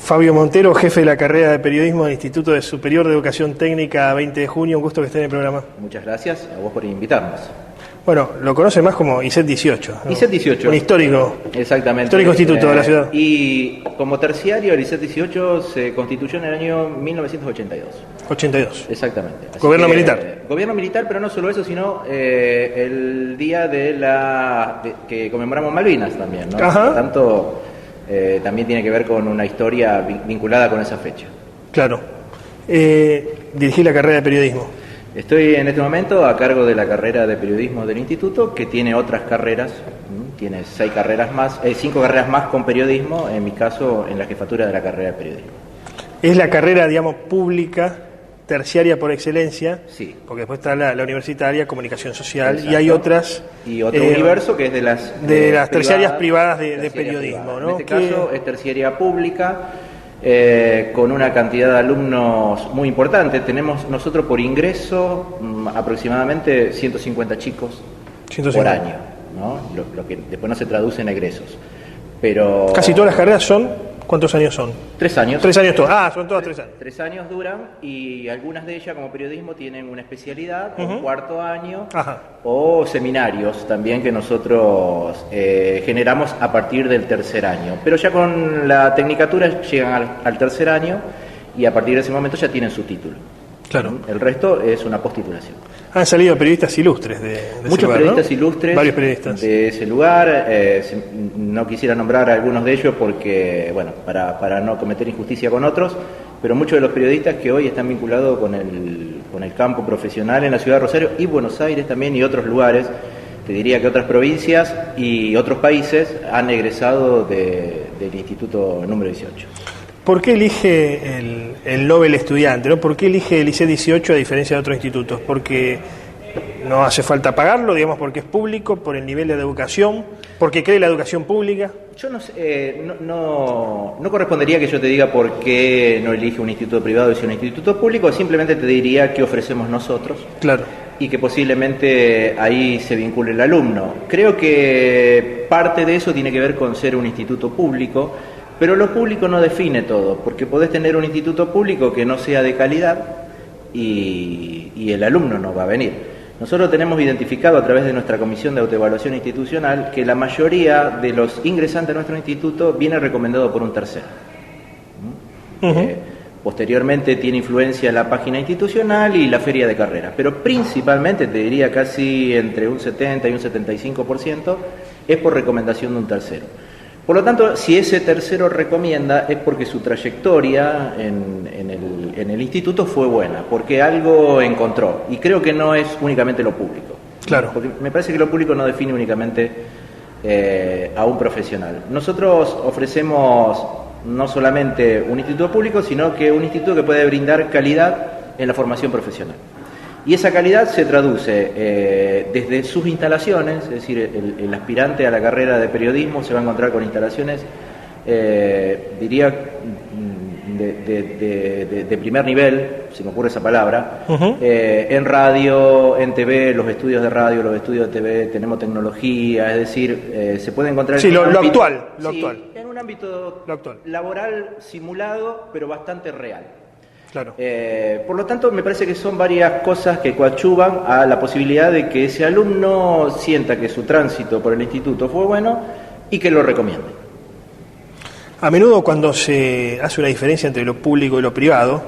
Fabio Montero, jefe de la carrera de periodismo del Instituto Superior de Educación Técnica 20 de junio, un gusto que esté en el programa. Muchas gracias a vos por invitarnos. Bueno, lo conoce más como ISET 18, ¿no? ISET 18. Un histórico. Exactamente. Histórico instituto de la ciudad. Y como terciario, el ISET 18 se constituyó en el año 1982. 82. Exactamente. Así Gobierno militar. Gobierno militar, pero no solo eso, sino el día que conmemoramos Malvinas también, ¿no? Ajá. Por lo tanto, también tiene que ver con una historia vinculada con esa fecha. Claro. Dirigí la carrera de periodismo. Estoy en este momento a cargo de la carrera de periodismo del instituto, que tiene otras carreras, tiene 5 carreras más con periodismo, en mi caso en la jefatura de la carrera de periodismo. Es la carrera, digamos, pública, terciaria por excelencia, sí, porque después está la universitaria, comunicación social. Exacto. Y hay otras... Y otro universo que es de las terciarias privadas de periodismo, ¿no? En este caso es terciaria pública, con una cantidad de alumnos muy importante. Tenemos nosotros por ingreso aproximadamente 150 chicos 150 por año, ¿no? Lo que después no se traduce en egresos. Pero casi todas las carreras son... ¿Cuántos años son? 3 años. 3 años todas. Ah, son todas 3 años. 3 años duran y algunas de ellas, como periodismo, tienen una especialidad, un cuarto año. Ajá. O seminarios también que nosotros generamos a partir del 3er año. Pero ya con la tecnicatura llegan al 3er año y a partir de ese momento ya tienen su título. Claro. El resto es una postitulación. Han salido periodistas ilustres de muchos ese lugar, periodistas, ¿no? Ilustres. Varios periodistas de ese lugar. No quisiera nombrar a algunos de ellos porque, bueno, para no cometer injusticia con otros, pero muchos de los periodistas que hoy están vinculados con el campo profesional en la ciudad de Rosario y Buenos Aires también y otros lugares, te diría que otras provincias y otros países han egresado del Instituto número 18. ¿Por qué elige el Nobel estudiante, ¿no? ¿Por qué elige el ISET 18 a diferencia de otros institutos? ¿Porque no hace falta pagarlo, digamos, porque es público, por el nivel de educación, porque cree la educación pública? Yo no sé, no correspondería que yo te diga por qué no elige un instituto privado y si un instituto público, simplemente te diría qué ofrecemos nosotros. Claro. Y que posiblemente ahí se vincule el alumno. Creo que parte de eso tiene que ver con ser un instituto público. Pero lo público no define todo, porque podés tener un instituto público que no sea de calidad y el alumno no va a venir. Nosotros tenemos identificado a través de nuestra comisión de autoevaluación institucional que la mayoría de los ingresantes a nuestro instituto viene recomendado por un tercero. Posteriormente tiene influencia la página institucional y la feria de carreras, pero principalmente, te diría casi entre un 70 y un 75%, es por recomendación de un tercero. Por lo tanto, si ese tercero recomienda es porque su trayectoria en el instituto fue buena, porque algo encontró. Y creo que no es únicamente lo público. Claro. Porque me parece que lo público no define únicamente a un profesional. Nosotros ofrecemos no solamente un instituto público, sino que un instituto que puede brindar calidad en la formación profesional. Y esa calidad se traduce desde sus instalaciones, es decir, el aspirante a la carrera de periodismo se va a encontrar con instalaciones, diría, de primer nivel, si me ocurre esa palabra, en radio, en TV, los estudios de radio, los estudios de TV, tenemos tecnología, es decir, se puede encontrar... Sí, lo actual. En un ámbito laboral simulado, pero bastante real. Claro. Por lo tanto, me parece que son varias cosas que coadyuvan a la posibilidad de que ese alumno sienta que su tránsito por el instituto fue bueno y que lo recomiende. A menudo cuando se hace una diferencia entre lo público y lo privado,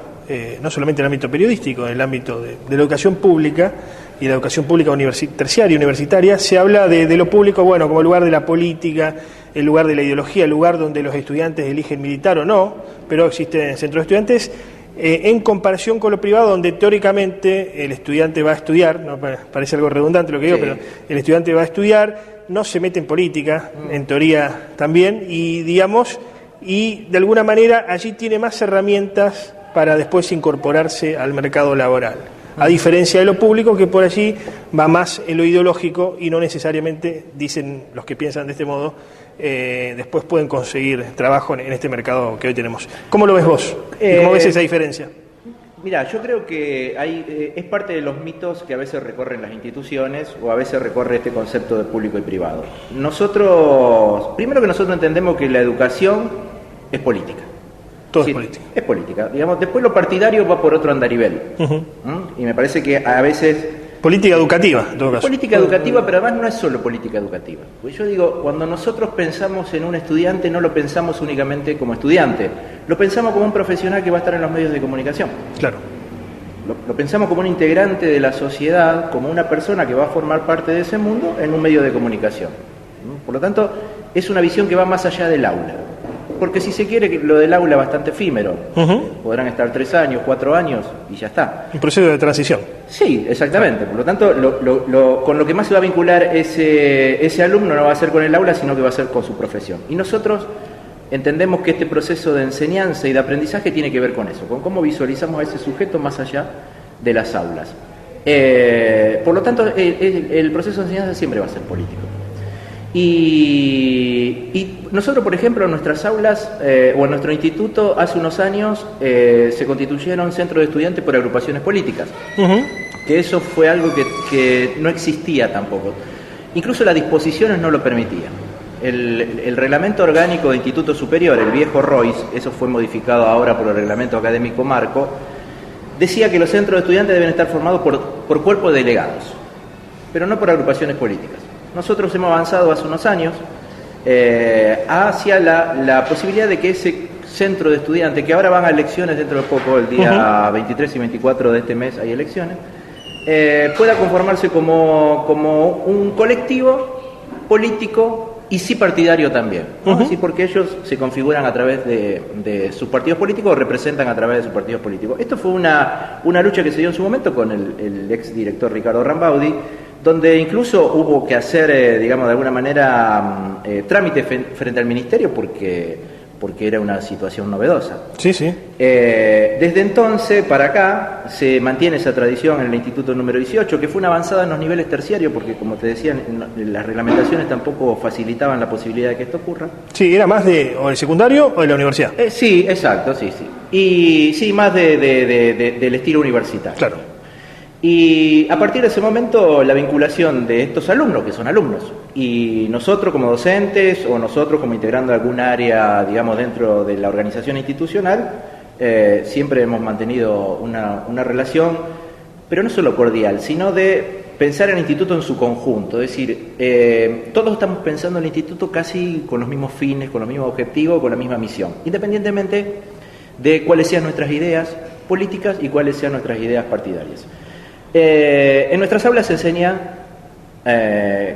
no solamente en el ámbito periodístico, en el ámbito de la educación pública y la educación pública terciaria y universitaria, se habla de lo público, bueno, como el lugar de la política, el lugar de la ideología, el lugar donde los estudiantes eligen militar o no, pero existen centros de estudiantes. En comparación con lo privado, donde teóricamente el estudiante va a estudiar, no parece algo redundante lo que digo, pero el estudiante va a estudiar, no se mete en política, en teoría también, y digamos, y de alguna manera allí tiene más herramientas para después incorporarse al mercado laboral. A diferencia de lo público, que por allí va más en lo ideológico y no necesariamente, dicen los que piensan de este modo, después pueden conseguir trabajo en este mercado que hoy tenemos. ¿Cómo lo ves vos? ¿Y cómo ves esa diferencia? Mira, yo creo que es parte de los mitos que a veces recorren las instituciones o a veces recorre este concepto de público y privado. Primero que nosotros entendemos que la educación es política. Todo sí, es política. Es política. Digamos, después lo partidario va por otro andarivel. Y me parece que a veces... Política educativa, en todo caso. Política educativa, pero además no es solo política educativa. Pues yo digo, cuando nosotros pensamos en un estudiante, no lo pensamos únicamente como estudiante, lo pensamos como un profesional que va a estar en los medios de comunicación. Claro. Lo pensamos como un integrante de la sociedad, como una persona que va a formar parte de ese mundo en un medio de comunicación. Por lo tanto, es una visión que va más allá del aula. Porque si se quiere, lo del aula es bastante efímero. Podrán estar 3 años, 4 años y ya está. Un proceso de transición. Sí, exactamente. Por lo tanto, con lo que más se va a vincular ese alumno no va a ser con el aula, sino que va a ser con su profesión. Y nosotros entendemos que este proceso de enseñanza y de aprendizaje tiene que ver con eso, con cómo visualizamos a ese sujeto más allá de las aulas. Por lo tanto, el proceso de enseñanza siempre va a ser político. Y nosotros, por ejemplo, en nuestras aulas o en nuestro instituto, hace unos años se constituyeron centros de estudiantes por agrupaciones políticas. Que eso fue algo que no existía tampoco. Incluso las disposiciones no lo permitían. El reglamento orgánico de Instituto Superior, el viejo Royce, eso fue modificado ahora por el reglamento académico Marco, decía que los centros de estudiantes deben estar formados por cuerpos de delegados, pero no por agrupaciones políticas. Nosotros hemos avanzado hace unos años hacia la posibilidad de que ese centro de estudiantes, que ahora van a elecciones dentro de poco, el día 23 y 24 de este mes hay elecciones, pueda conformarse como un colectivo político y sí partidario también, ¿no? Así porque ellos se configuran a través de sus partidos políticos o representan a través de sus partidos políticos. Esto fue una lucha que se dio en su momento con el ex director Ricardo Rambaudi, donde incluso hubo que hacer, digamos, de alguna manera, trámite frente al ministerio porque era una situación novedosa. Sí, sí. Desde entonces para acá se mantiene esa tradición en el Instituto número 18, que fue una avanzada en los niveles terciarios, porque como te decía, las reglamentaciones tampoco facilitaban la posibilidad de que esto ocurra. Sí, era más de o el secundario o de la universidad. Sí, exacto, sí. Y sí, más del estilo universitario. Claro. Y a partir de ese momento la vinculación de estos alumnos, que son alumnos, y nosotros como docentes o nosotros como integrando algún área, digamos, dentro de la organización institucional, siempre hemos mantenido una relación, pero no solo cordial, sino de pensar el instituto en su conjunto. Es decir, todos estamos pensando en el instituto casi con los mismos fines, con los mismos objetivos, con la misma misión, independientemente de cuáles sean nuestras ideas políticas y cuáles sean nuestras ideas partidarias. En nuestras aulas se enseñan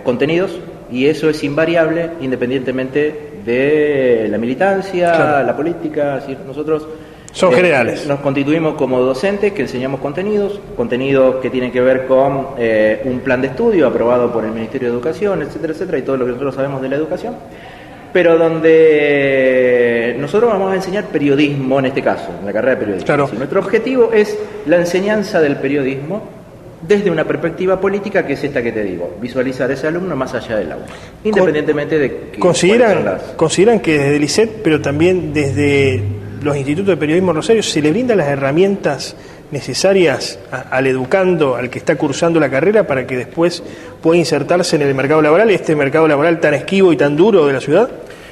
contenidos y eso es invariable independientemente de la militancia, claro, la política. Así, nosotros son generales. Nos constituimos como docentes que enseñamos contenidos que tienen que ver con un plan de estudio aprobado por el Ministerio de Educación, etcétera, y todo lo que nosotros sabemos de la educación, pero donde nosotros vamos a enseñar periodismo en este caso, en la carrera de periodismo. Claro. Nuestro objetivo es la enseñanza del periodismo desde una perspectiva política, que es esta que te digo, visualizar a ese alumno más allá del aula, independientemente de que ¿Consideran que desde el ISET, pero también desde los institutos de periodismo Rosario, se le brindan las herramientas necesarias al educando, al que está cursando la carrera, para que después pueda insertarse en el mercado laboral, este mercado laboral tan esquivo y tan duro de la ciudad?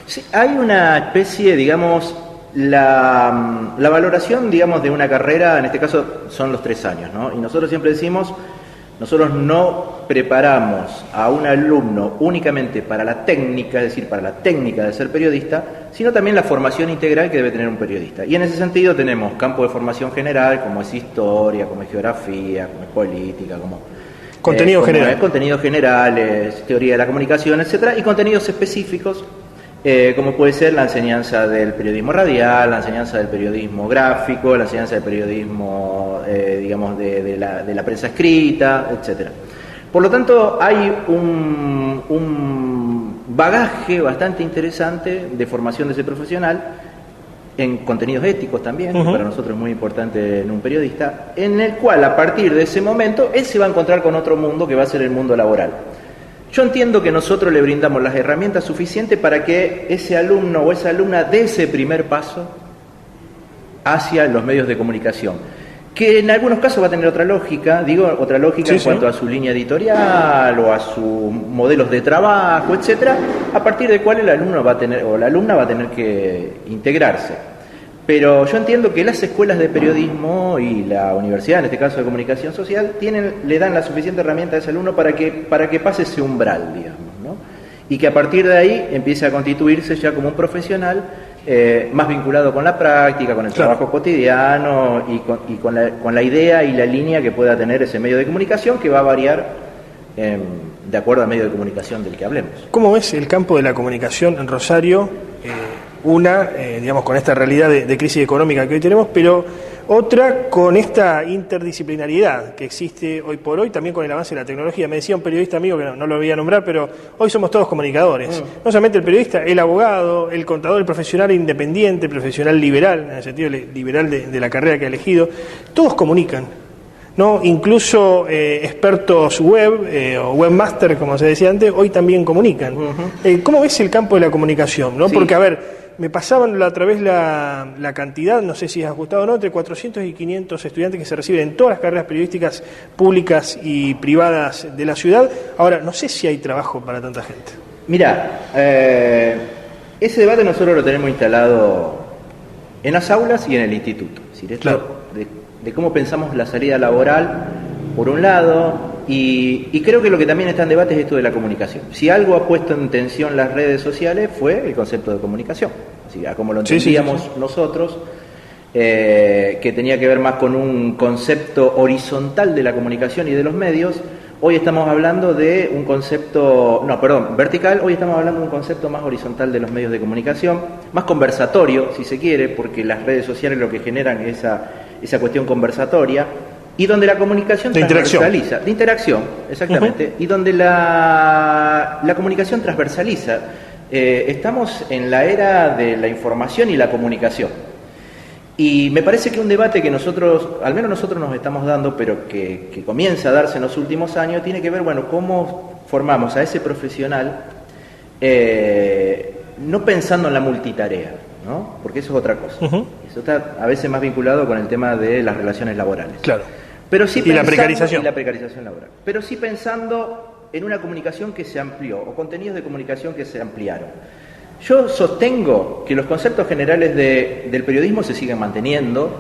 Sí, hay una especie, digamos, la valoración, digamos, de una carrera, en este caso son los 3 años, ¿no? Y nosotros siempre decimos, nosotros no preparamos a un alumno únicamente para la técnica, es decir, para la técnica de ser periodista, sino también la formación integral que debe tener un periodista. Y en ese sentido tenemos campo de formación general, como es historia, como es geografía, como es política, como contenidos generales, teoría de la comunicación, etcétera, y contenidos específicos, como puede ser la enseñanza del periodismo radial, la enseñanza del periodismo gráfico, la enseñanza del periodismo, digamos, de la prensa escrita, etcétera. Por lo tanto, hay un bagaje bastante interesante de formación de ese profesional, en contenidos éticos también, que para nosotros es muy importante en un periodista, en el cual a partir de ese momento él se va a encontrar con otro mundo que va a ser el mundo laboral. Yo entiendo que nosotros le brindamos las herramientas suficientes para que ese alumno o esa alumna dé ese primer paso hacia los medios de comunicación, que en algunos casos va a tener otra lógica, en cuanto a su línea editorial o a sus modelos de trabajo, etcétera, a partir del cual el alumno va a tener o la alumna va a tener que integrarse. Pero yo entiendo que las escuelas de periodismo y la universidad, en este caso de comunicación social, le dan la suficiente herramienta a ese alumno para que pase ese umbral, digamos, ¿no? Y que a partir de ahí empiece a constituirse ya como un profesional más vinculado con la práctica, con el trabajo cotidiano y con la idea y la línea que pueda tener ese medio de comunicación, que va a variar de acuerdo al medio de comunicación del que hablemos. ¿Cómo ves el campo de la comunicación en Rosario? Digamos, con esta realidad de crisis económica que hoy tenemos, pero otra con esta interdisciplinariedad que existe hoy por hoy, también con el avance de la tecnología. Me decía un periodista amigo, que no lo voy a nombrar, pero hoy somos todos comunicadores. No solamente el periodista, el abogado, el contador, el profesional independiente, el profesional liberal, en el sentido liberal de la carrera que ha elegido, todos comunican, ¿no? Incluso expertos web o webmaster, como se decía antes, hoy también comunican. ¿Cómo ves el campo de la comunicación, ¿no? Sí. Porque, a ver, me pasaban otra vez la cantidad, no sé si es ajustado o no, entre 400 y 500 estudiantes que se reciben en todas las carreras periodísticas públicas y privadas de la ciudad. Ahora, no sé si hay trabajo para tanta gente. Mira, ese debate nosotros lo tenemos instalado en las aulas y en el instituto. Es decir, esto de cómo pensamos la salida laboral, por un lado, y creo que lo que también está en debate es esto de la comunicación. Si algo ha puesto en tensión las redes sociales fue el concepto de comunicación. Así, como lo entendíamos nosotros, que tenía que ver más con un concepto horizontal de la comunicación y de los medios, hoy estamos hablando de un concepto, vertical, hoy estamos hablando de un concepto más horizontal de los medios de comunicación, más conversatorio, si se quiere, porque las redes sociales lo que generan es esa cuestión conversatoria, y donde la comunicación transversaliza, de interacción, exactamente, y donde la comunicación transversaliza. Estamos en la era de la información y la comunicación. Y me parece que un debate que nosotros, al menos nosotros nos estamos dando, pero que comienza a darse en los últimos años, tiene que ver, cómo formamos a ese profesional, no pensando en la multitarea, ¿no? Porque eso es otra cosa. Eso está a veces más vinculado con el tema de las relaciones laborales. Claro. Pero sí, y la precarización. Y la precarización laboral. Pero sí pensando en una comunicación que se amplió, o contenidos de comunicación que se ampliaron. Yo sostengo que los conceptos generales del periodismo se siguen manteniendo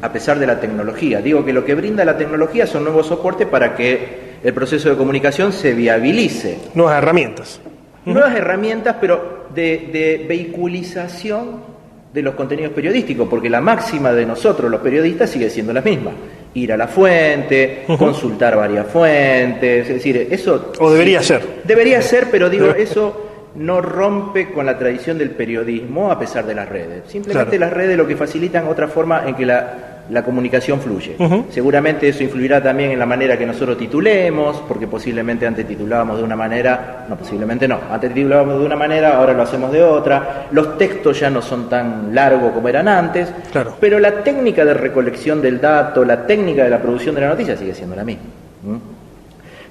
a pesar de la tecnología. Digo que lo que brinda la tecnología son nuevos soportes para que el proceso de comunicación se viabilice. Nuevas herramientas. Nuevas herramientas, pero de vehiculización de los contenidos periodísticos, porque la máxima de nosotros, los periodistas, sigue siendo la misma. Ir a la fuente, consultar varias fuentes, es decir, eso... O debería ser. Debería ser, pero digo, eso no rompe con la tradición del periodismo a pesar de las redes. Simplemente las redes lo que facilitan otra forma en que la comunicación fluye. Seguramente eso influirá también en la manera que nosotros titulemos, porque posiblemente antes titulábamos de una manera, antes titulábamos de una manera, ahora lo hacemos de otra, los textos ya no son tan largos como eran antes, pero la técnica de recolección del dato, la técnica de la producción de la noticia sigue siendo la misma.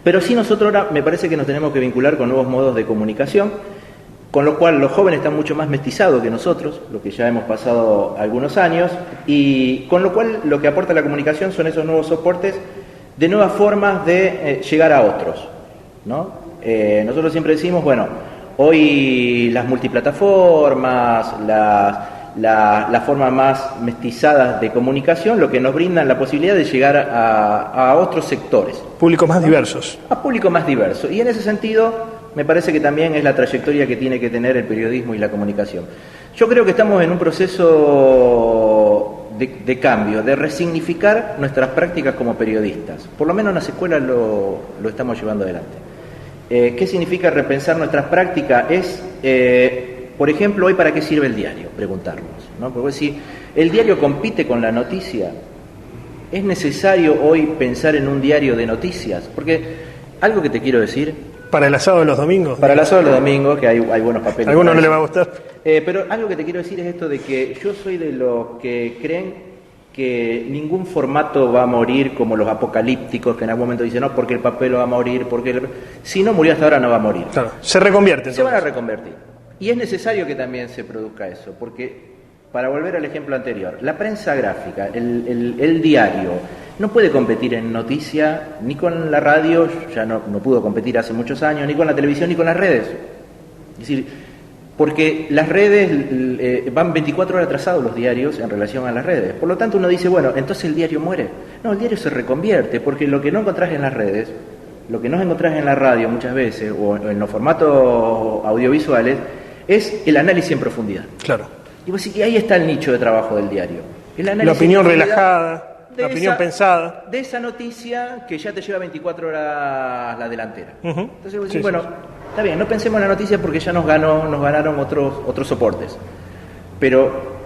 Pero sí, nosotros ahora me parece que nos tenemos que vincular con nuevos modos de comunicación, con lo cual los jóvenes están mucho más mestizados que nosotros, lo que ya hemos pasado algunos años, y con lo cual lo que aporta la comunicación son esos nuevos soportes de nuevas formas de llegar a otros, ¿no? Nosotros siempre decimos, hoy las multiplataformas, las formas más mestizadas de comunicación, lo que nos brindan la posibilidad de llegar a otros sectores. Públicos más diversos. A público más diverso. Y en ese sentido, me parece que también es la trayectoria que tiene que tener el periodismo y la comunicación. Yo creo que estamos en un proceso de cambio, de resignificar nuestras prácticas como periodistas. Por lo menos en las escuelas lo estamos llevando adelante. ¿Qué significa repensar nuestras prácticas? Es... por ejemplo, hoy ¿para qué sirve el diario? Preguntarnos, ¿no? Porque si el diario compite con la noticia, ¿es necesario hoy pensar en un diario de noticias? Porque algo que te quiero decir... ¿Para el asado de los domingos? Para el asado de los domingos, que hay buenos papeles. ¿A alguno no le va a gustar? Pero algo que te quiero decir es esto de que yo soy de los que creen que ningún formato va a morir como los apocalípticos, que en algún momento dicen, no, porque el papel va a morir, si no murió hasta ahora no va a morir. Claro, se reconvierte. Se van a reconvertir. Y es necesario que también se produzca eso, porque, para volver al ejemplo anterior, la prensa gráfica, el diario, no puede competir en noticia, ni con la radio, ya no pudo competir hace muchos años, ni con la televisión, ni con las redes. Es decir, Porque las redes van 24 horas atrasados los diarios en relación a las redes. Por lo tanto uno dice, bueno, entonces el diario muere. No, el diario se reconvierte, porque lo que no encontrás en las redes, lo que no encontrás en la radio muchas veces, o en los formatos audiovisuales, es el análisis en profundidad. Claro. Y vos decís, y ahí está el nicho de trabajo del diario. El análisis La opinión en profundidad relajada, la opinión pensada. De esa noticia que ya te lleva 24 horas la delantera. Entonces vos decís, Sí, bueno, sí. está bien, no pensemos en la noticia porque ya nos ganaron otros soportes. Pero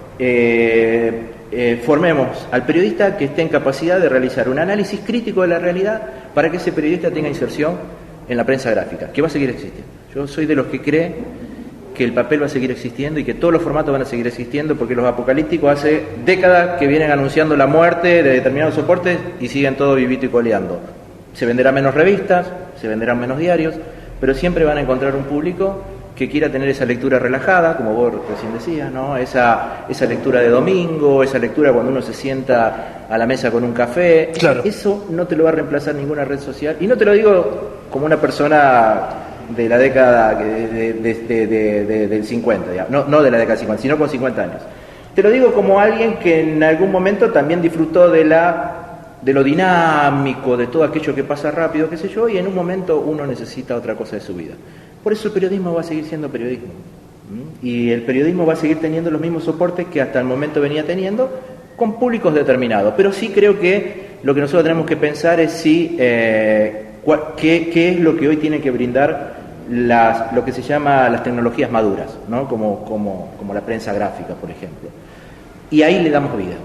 formemos al periodista que esté en capacidad de realizar un análisis crítico de la realidad para que ese periodista tenga inserción en la prensa gráfica, que va a seguir existiendo. Yo soy de los que cree que el papel va a seguir existiendo y que todos los formatos van a seguir existiendo, porque los apocalípticos hace décadas que vienen anunciando la muerte de determinados soportes y siguen todo vivito y coleando. Se venderán menos revistas, se venderán menos diarios, pero siempre van a encontrar un público que quiera tener esa lectura relajada, como vos recién decías, ¿no? Esa lectura de domingo, esa lectura cuando uno se sienta a la mesa con un café. Claro. Eso no te lo va a reemplazar ninguna red social. Y no te lo digo como una persona de la década del 50, digamos. No de la década del 50, sino con 50 años. Te lo digo como alguien que en algún momento también disfrutó de lo dinámico, de todo aquello que pasa rápido, qué sé yo, y en un momento uno necesita otra cosa de su vida. Por eso el periodismo va a seguir siendo periodismo. Y el periodismo va a seguir teniendo los mismos soportes que hasta el momento venía teniendo, con públicos determinados. Pero sí creo que lo que nosotros tenemos que pensar es si qué es lo que hoy tiene que brindar lo que se llama las tecnologías maduras, ¿no? como la prensa gráfica, por ejemplo. Y ahí le damos vida.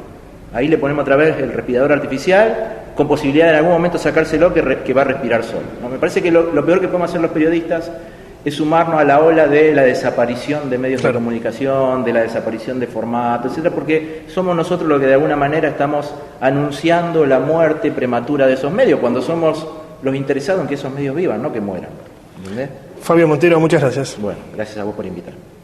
Ahí le ponemos otra vez el respirador artificial, con posibilidad de en algún momento sacárselo que va a respirar solo, ¿no? Me parece que lo peor que podemos hacer los periodistas es sumarnos a la ola de la desaparición de medios de comunicación, de la desaparición de formatos, etcétera, porque somos nosotros los que de alguna manera estamos anunciando la muerte prematura de esos medios, cuando somos los interesados en que esos medios vivan, no que mueran. ¿Entendés? Fabio Montero, muchas gracias. Bueno, gracias a vos por invitarme.